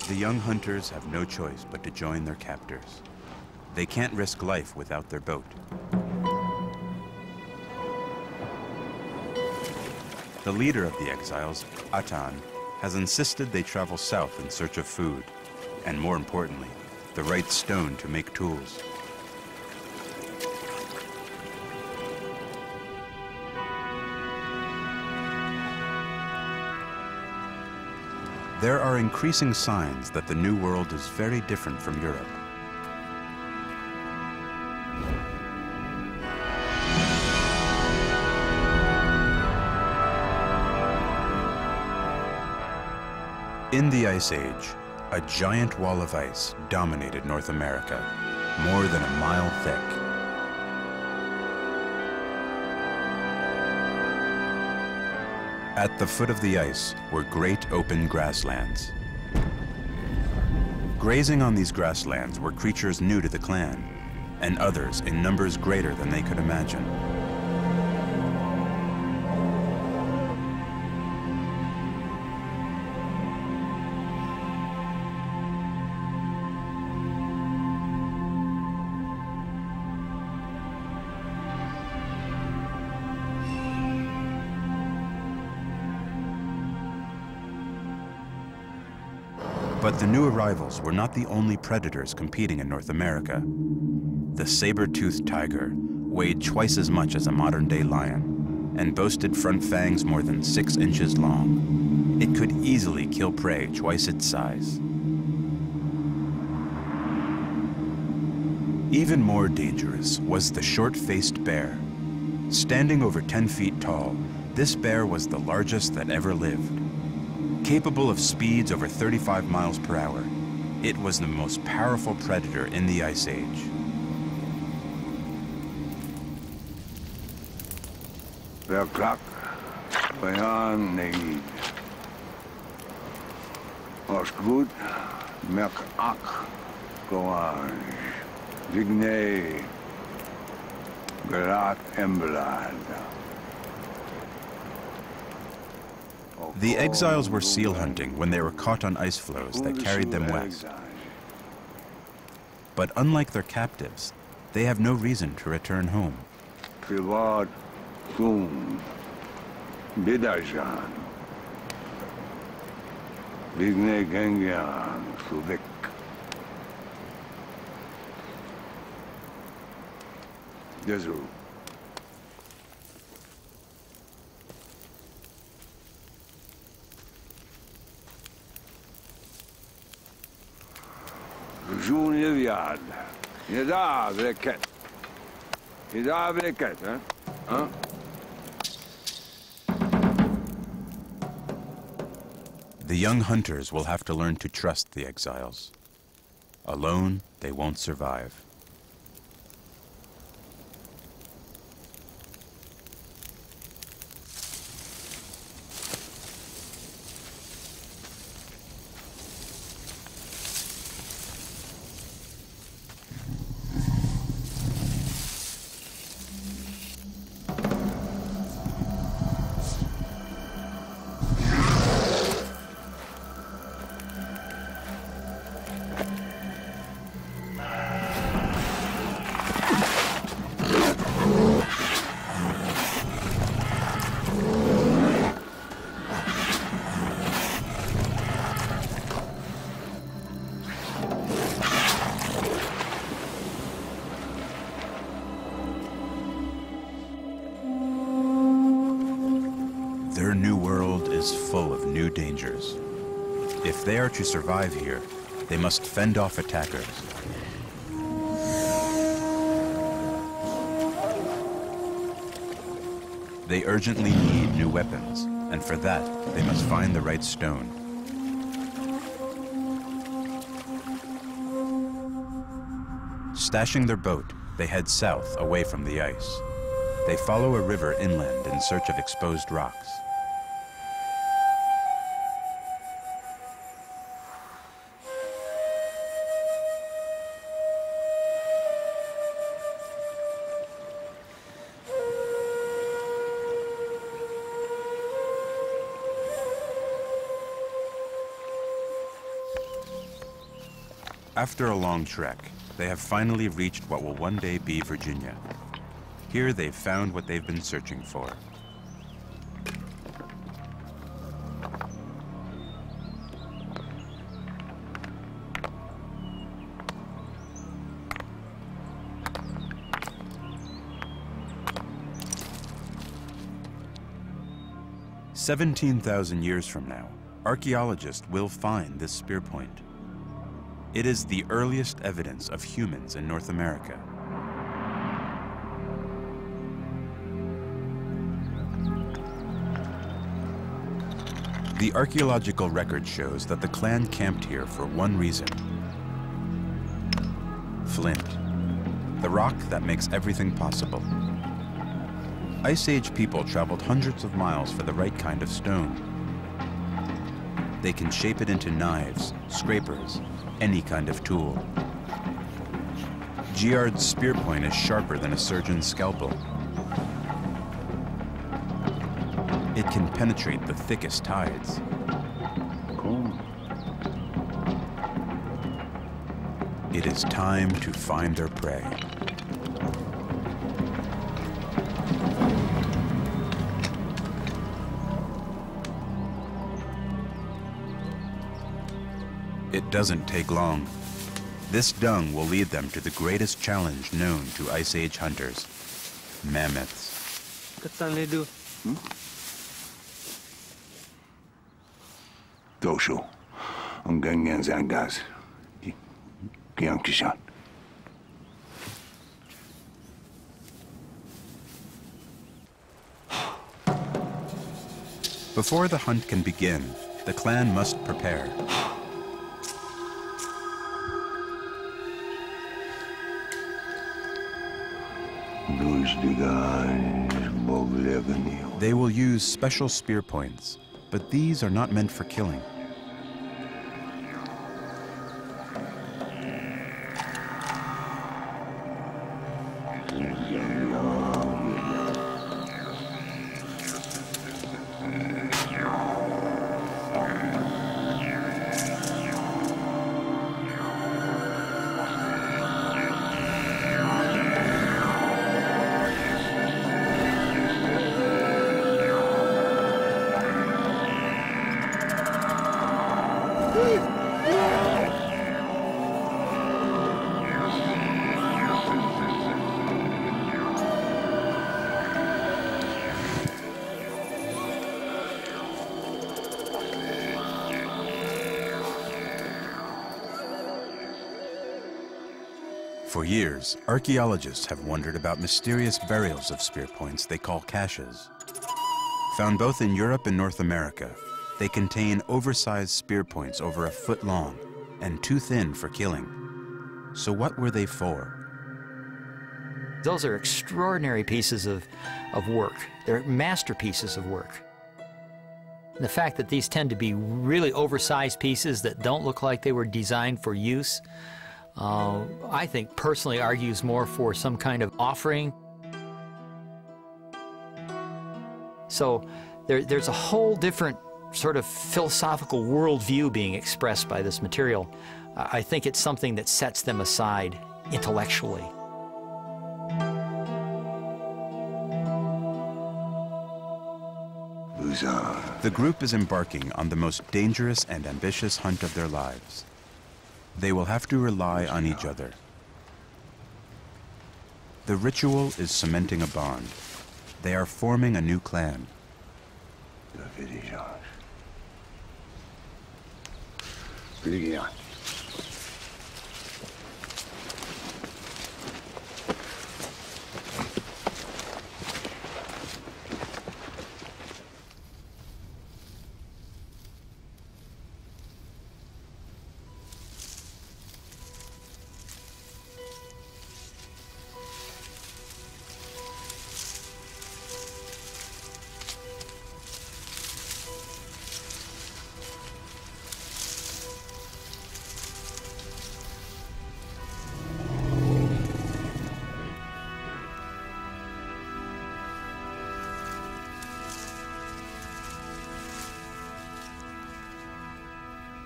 The young hunters have no choice but to join their captors. They can't risk life without their boat. The leader of the exiles, Atan, has insisted they travel south in search of food, and more importantly, the right stone to make tools. There are increasing signs that the New World is very different from Europe. In the Ice Age, a giant wall of ice dominated North America, more than a mile thick. At the foot of the ice were great open grasslands. Grazing on these grasslands were creatures new to the clan, and others in numbers greater than they could imagine. But the new arrivals were not the only predators competing in North America. The saber-toothed tiger weighed twice as much as a modern-day lion and boasted front fangs more than 6 inches long. It could easily kill prey twice its size. Even more dangerous was the short-faced bear. Standing over 10 feet tall, this bear was the largest that ever lived. Capable of speeds over 35 miles per hour, it was the most powerful predator in the Ice Age. Verklak, Bayan Neid. Als goed, merk ak, Goan, Vigne, Gerat Emblad. The exiles were seal hunting when they were caught on ice floes that carried them west. But unlike their captives, they have no reason to return home. Privat, Kum, Bidajan, Vigne Gengian, Suvik. Desu. June Yad. Yada Vreket. Yada Vreket, huh? The young hunters will have to learn to trust the exiles. Alone, they won't survive. Their new world is full of new dangers. If they are to survive here, they must fend off attackers. They urgently need new weapons, and for that, they must find the right stone. Stashing their boat, they head south away from the ice. They follow a river inland in search of exposed rocks. After a long trek, they have finally reached what will one day be Virginia. Here they've found what they've been searching for. "17,000 years from now, archaeologists will find this spear point. It is the earliest evidence of humans in North America. The archaeological record shows that the clan camped here for one reason: flint, the rock that makes everything possible. Ice Age people traveled hundreds of miles for the right kind of stone. They can shape it into knives, scrapers, any kind of tool. Giard's spear point is sharper than a surgeon's scalpel. It can penetrate the thickest hides. Cool. It is time to find their prey. It doesn't take long. This dung will lead them to the greatest challenge known to Ice Age hunters: mammoths. Dosho. Ungangan Zangas. Kiankishan. Before the hunt can begin, the clan must prepare. They will use special spear points, but these are not meant for killing. For years, archaeologists have wondered about mysterious burials of spear points they call caches. Found both in Europe and North America, they contain oversized spear points over a foot long and too thin for killing. So what were they for? Those are extraordinary pieces of work. They're masterpieces of work. The fact that these tend to be really oversized pieces that don't look like they were designed for use, I think personally argues more for some kind of offering. So there's a whole different sort of philosophical worldview being expressed by this material. I think it's something that sets them aside intellectually. The group is embarking on the most dangerous and ambitious hunt of their lives. They will have to rely on each other. The ritual is cementing a bond. They are forming a new clan.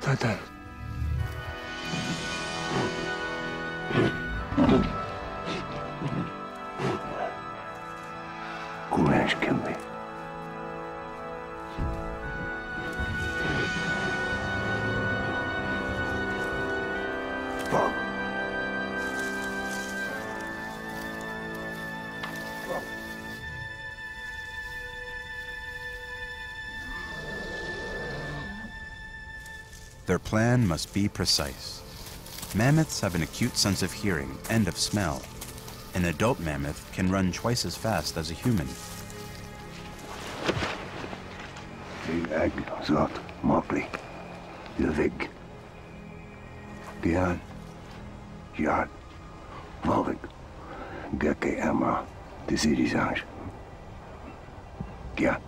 Tata. Kuresh Kimbe. Their plan must be precise. Mammoths have an acute sense of hearing and of smell. An adult mammoth can run twice as fast as a human. Ag, Zot, Mopley, Levig, Gian, Yard, Malvik, Geke Amra, Desirizage. Gian.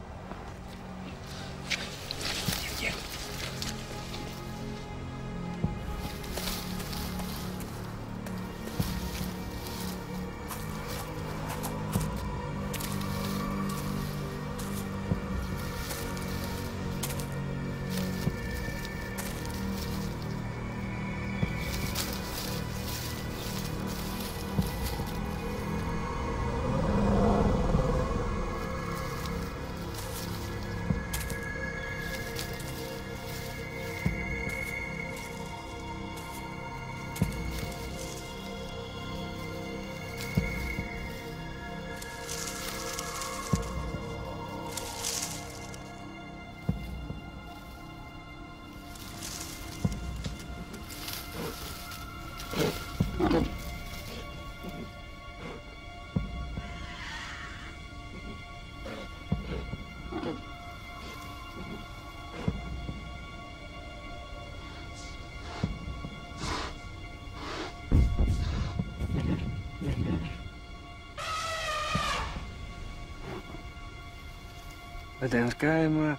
Den ska jag med.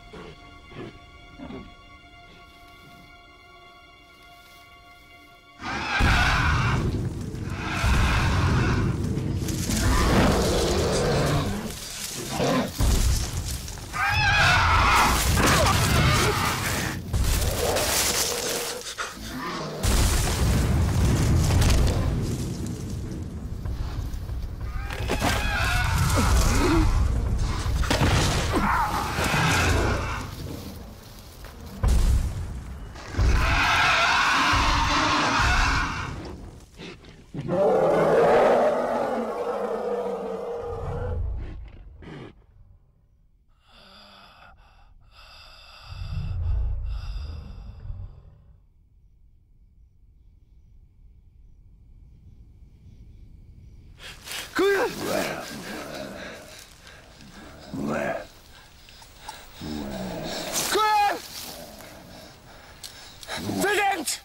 Verdammt!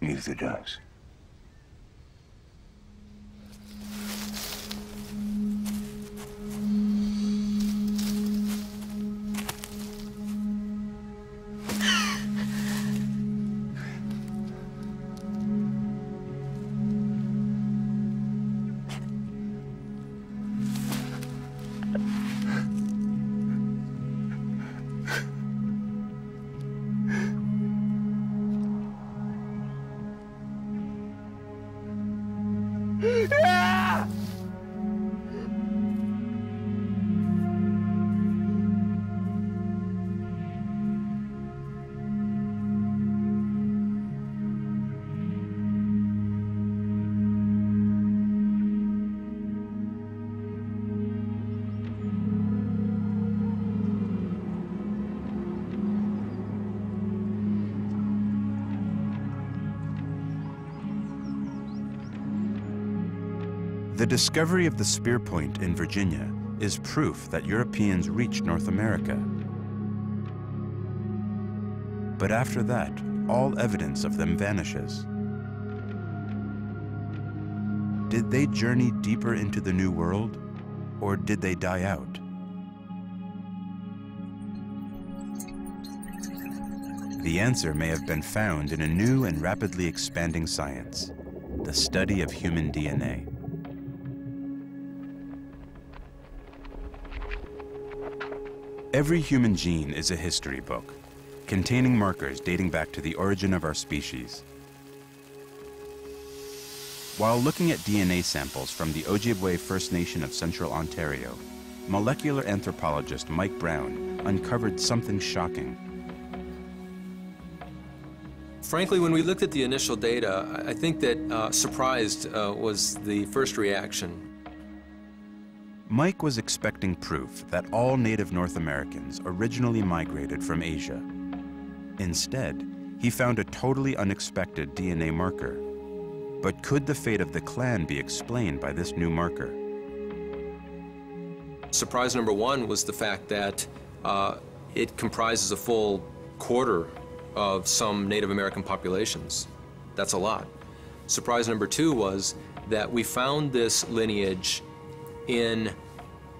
Neither does. The discovery of the spear point in Virginia is proof that Europeans reached North America. But after that, all evidence of them vanishes. Did they journey deeper into the New World, or did they die out? The answer may have been found in a new and rapidly expanding science, the study of human DNA. Every human gene is a history book, containing markers dating back to the origin of our species. While looking at DNA samples from the Ojibwe First Nation of Central Ontario, molecular anthropologist Mike Brown uncovered something shocking. Frankly, when we looked at the initial data, I think that surprised was the first reaction. Mike was expecting proof that all native North Americans originally migrated from Asia. Instead, he found a totally unexpected DNA marker. But could the fate of the clan be explained by this new marker? Surprise number one was the fact that it comprises a full quarter of some Native American populations. That's a lot. Surprise number two was that we found this lineage in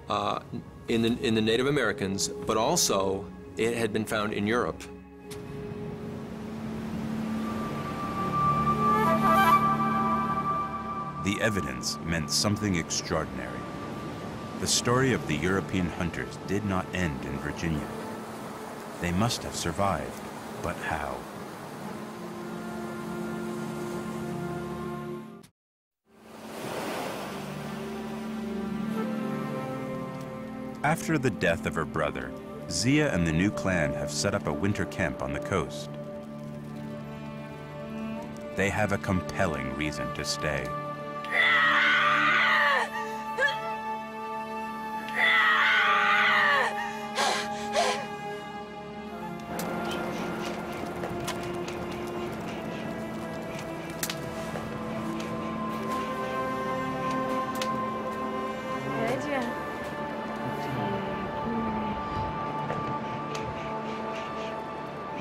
the Native Americans, but also it had been found in Europe. The evidence meant something extraordinary. The story of the European hunters did not end in Virginia. They must have survived, but how? After the death of her brother, Zia and the new clan have set up a winter camp on the coast. They have a compelling reason to stay.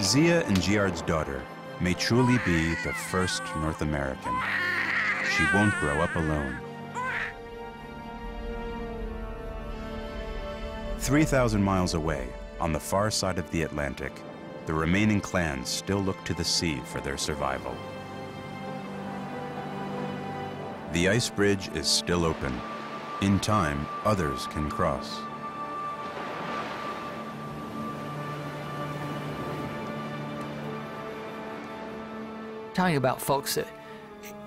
Zia and Giard's daughter may truly be the first North American. She won't grow up alone. 3,000 miles away, on the far side of the Atlantic, the remaining clans still look to the sea for their survival. The ice bridge is still open. In time, others can cross. Talking about folks that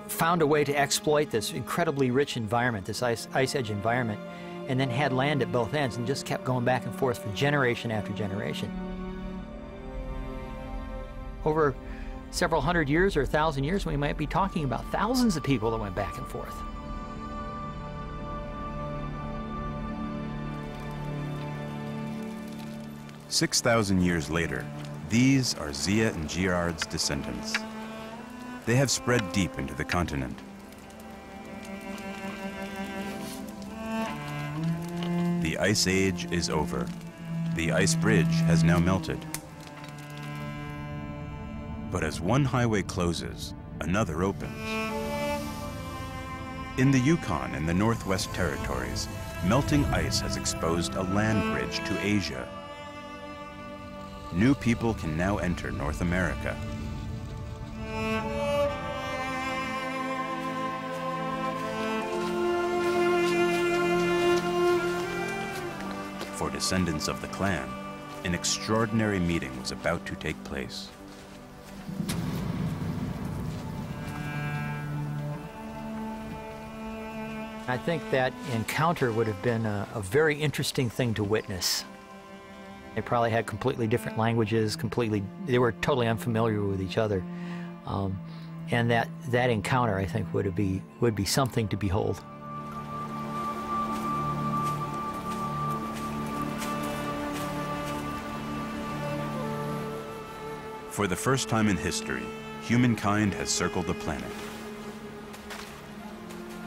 found a way to exploit this incredibly rich environment, this ice edge environment, and then had land at both ends and just kept going back and forth for generation after generation. Over several hundred years or 1,000 years, we might be talking about thousands of people that went back and forth. "6,000 years later, these are Zia and Giard's descendants. They have spread deep into the continent. The Ice Age is over. The ice bridge has now melted. But as one highway closes, another opens. In the Yukon and the Northwest Territories, melting ice has exposed a land bridge to Asia. New people can now enter North America. For descendants of the clan, an extraordinary meeting was about to take place. I think that encounter would have been a very interesting thing to witness. They probably had completely different languages, they were totally unfamiliar with each other. And that encounter, I think, would be something to behold. For the first time in history, humankind has circled the planet.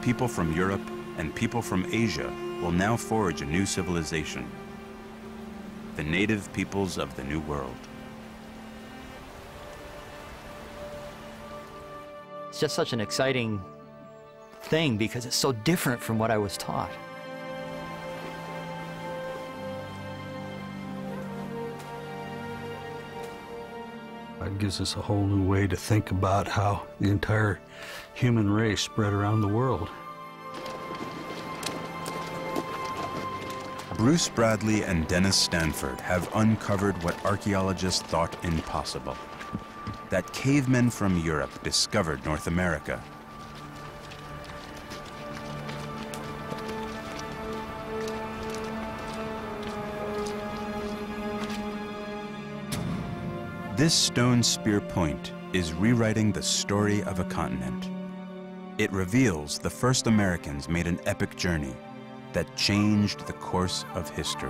People from Europe and people from Asia will now forge a new civilization, the native peoples of the New World. It's just such an exciting thing because it's so different from what I was taught. It gives us a whole new way to think about how the entire human race spread around the world. Bruce Bradley and Dennis Stanford have uncovered what archaeologists thought impossible: that cavemen from Europe discovered North America. This stone spear point is rewriting the story of a continent. It reveals the first Americans made an epic journey that changed the course of history.